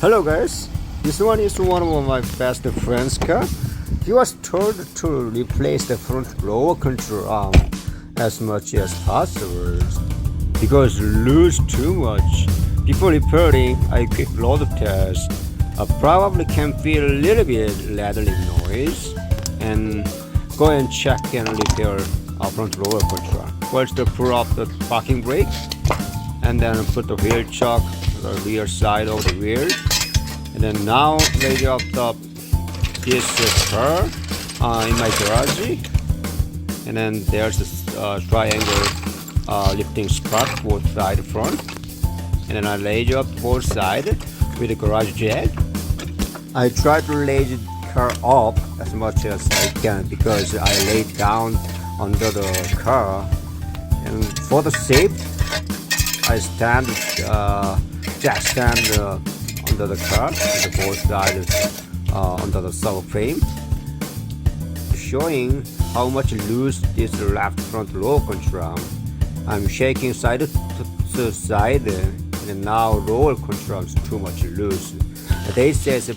Hello guys, this one is one of my best friend's car. He was told to replace the front lower control arm as much as possible because lose too much. Before repairing, I quick load test. I probably can feel a little bit rattling noise and go and check and repair front lower control. First pull off the parking brake and then put the wheel chuck the rear side of the wheel, and then now lay up this car in my garage, and then there's this triangle lifting strut both side front, and then I laid up both side with the garage jack. I try to lay the car up as much as I can because I laid down under the car, and for the safety I stand jack stand under the car with both sides under the subframe, showing how much loose this left front lower control arm. I'm shaking side to side, and now lower control arm is too much loose. They say it's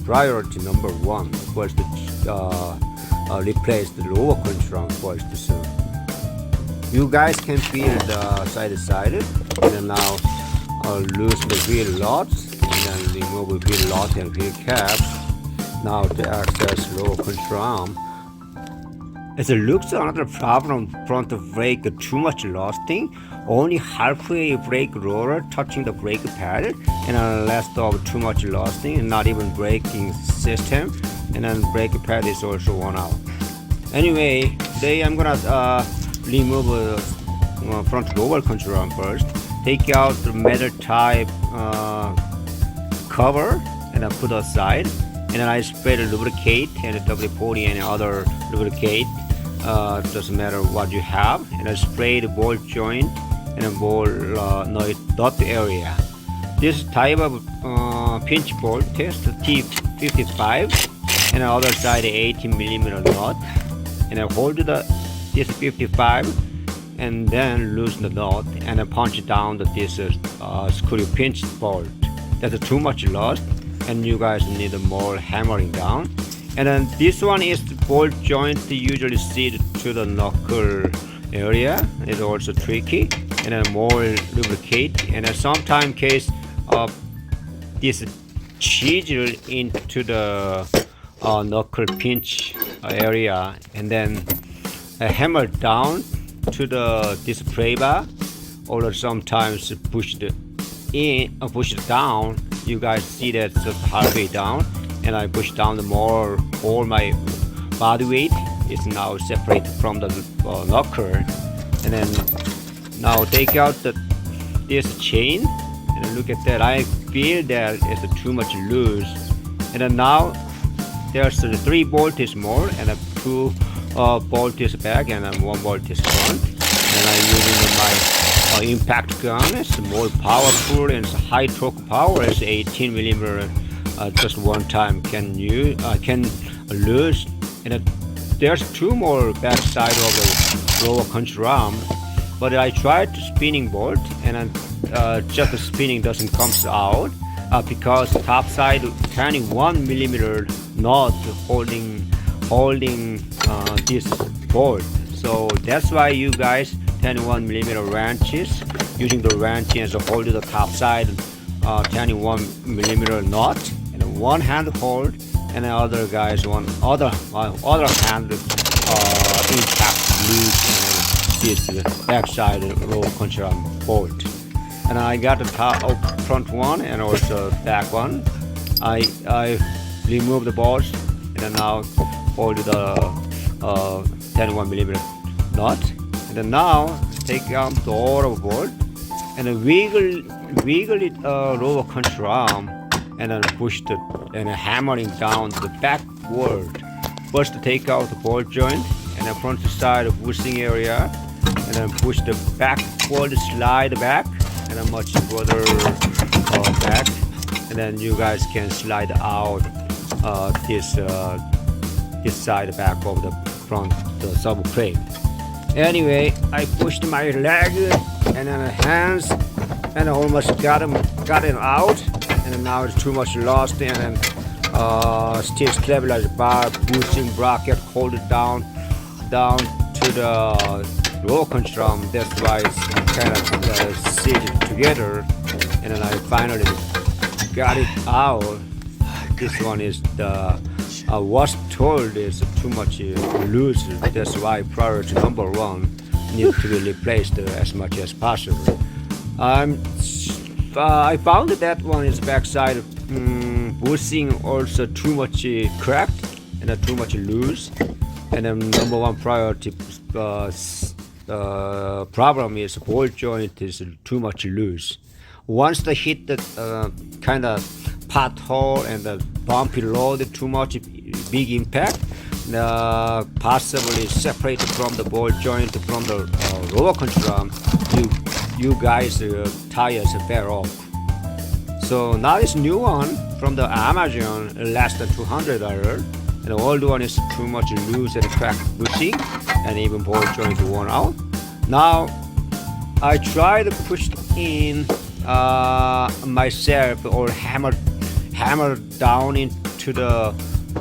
priority number one first to replace the lower control arm first. So you guys can feel the side to side, and then now loosen the wheel lots, and then remove the wheel lot and wheel caps. Now to access lower control arm. As it looks, another problem front of brake too much losting. Only halfway brake roller touching the brake pad, and then less of too much losting, and not even braking system, and then brake pad is also worn out. Anyway, today I'm gonna remove front lower control arm first. Take out the metal type cover and I put aside, and then I spray the lubricate and the WD-40 and other lubricate, doesn't matter what you have, and I spray the ball joint and a ball nut area. This type of pinch bolt test T55, and the other side 18mm nut, and I hold this 55 and then loosen the nut and then punch down this screw pinch bolt. That's too much lost, and you guys need more hammering down. And then this one is the bolt joint usually sit to the knuckle area. It's also tricky, and then more lubricate, and then sometimes case this chisel into the knuckle pinch area, and then hammer down to the display bar, or sometimes push it down. You guys see that just halfway down, and I push down the more. All my body weight is now separated from the knuckle, and then now take out this chain, and look at that. I feel that it's too much loose, and then now there's the 3 bolt is more, and 2 bolt is back, and then 1 bolt is front. And I'm using my impact gun. It's more powerful and it's high torque power. It's 18mm. Just one time can lose. And there's 2 more back side of the lower control arm, but I tried to spinning bolt, and just the spinning doesn't come out because top side 21mm nut holding this bolt. So that's why you guys 21mm wrenches, using the wrench as a hold to the top side 21mm nut, and one hand hold, and the other guys other hand impact loose this backside lower control bolt. And I got the front one and also back one. I remove the bolts, and then now hold the 21mm nut, and then now take out the other bolt and then wiggle it lower control arm, and then push and hammering down the backward. First to take out the bolt joint and then front side of bushing area, and then push the backward, slide back, and then much further back, and then you guys can slide out this side back of the front subframe. Anyway, I pushed my leg and then hands and I almost got him out, and now it's too much lost, and then still stabilize bar, boosting bracket, hold it down to the lower control. That's why it's kind of seated together, and then I finally got it out. This one is the was told is too much loose. That's why priority number one need to be replaced as much as possible. I found that one is backside bushing also too much cracked and too much loose. And then number one priority problem is ball joint is too much loose. Once they hit the kind of pothole and the bumpy road, too much big impact, possibly separated from the ball joint from the lower control, you guys tires bear off. So now this new one from the Amazon, less than $200, and the old one is too much loose and cracked bushing, and even ball joint worn out. Now I try to push in myself or hammer down into the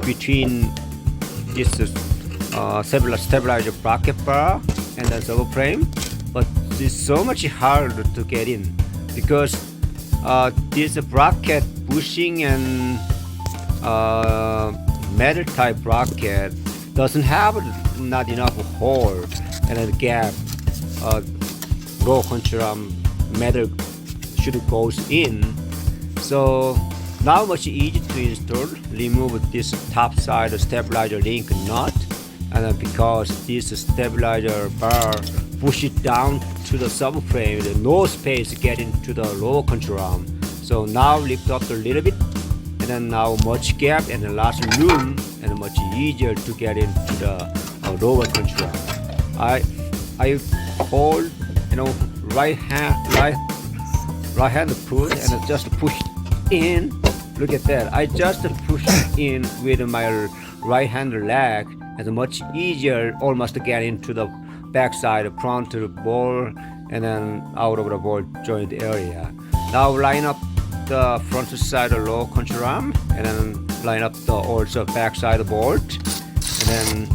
between this stabilizer bracket bar and the subframe, but it's so much harder to get in because this bracket bushing and metal type bracket doesn't have not enough hole and a gap. Low control metal should goes in. So now much easy to install. Remove this top side stabilizer link nut, and then because this stabilizer bar push it down to the subframe, there's no space getting to the lower control arm. So now lift up a little bit, and then now much gap and a lot of room, and much easier to get into the lower control. I hold right hand push and just push in. Look at that. I just push in with my right hand leg, and much easier almost to get into the backside front to the ball and then out of the ball joint area. Now line up the front side of low control arm, and then line up the also backside bolt, and then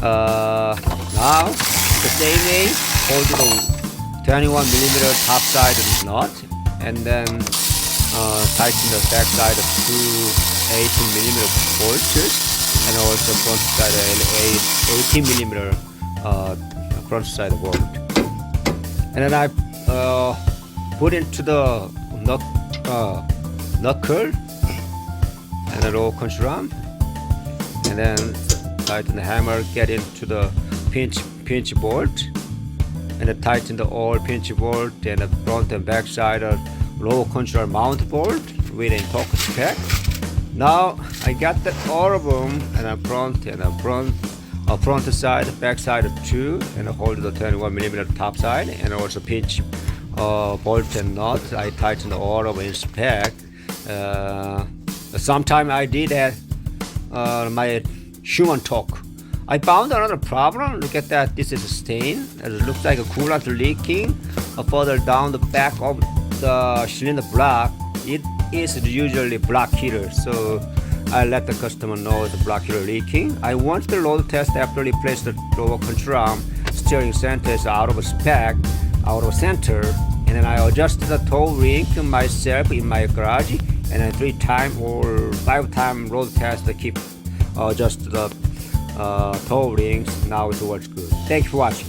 now the same way hold the 21mm top side of the nut, and then tighten the back side of two 18mm bolts, and also front side of 18mm front side bolt. And then I put into the knuckle and a low control arm, and then tighten the hammer, get into the pinch bolt, and then tighten the all pinch bolt and the front and back side of lower control mount bolt with a torque spec. Now I got that all of them, and a front side, back side of two, and hold the 21mm top side, and also pinch bolt and nut. I tighten all of in spec. Sometime I did that my human torque. I found another problem. Look at that. This is a stain. It looks like a coolant leaking further down the back of the cylinder block. It is usually block heater, so I let the customer know the block heater leaking. I want the load test after replace the lower control arm. Steering center is out of spec, out of center, and then I adjust the toe ring myself in my garage, and then 3 times or 5 times load test to keep adjust the toe rings. Now it works good. Thank you for watching.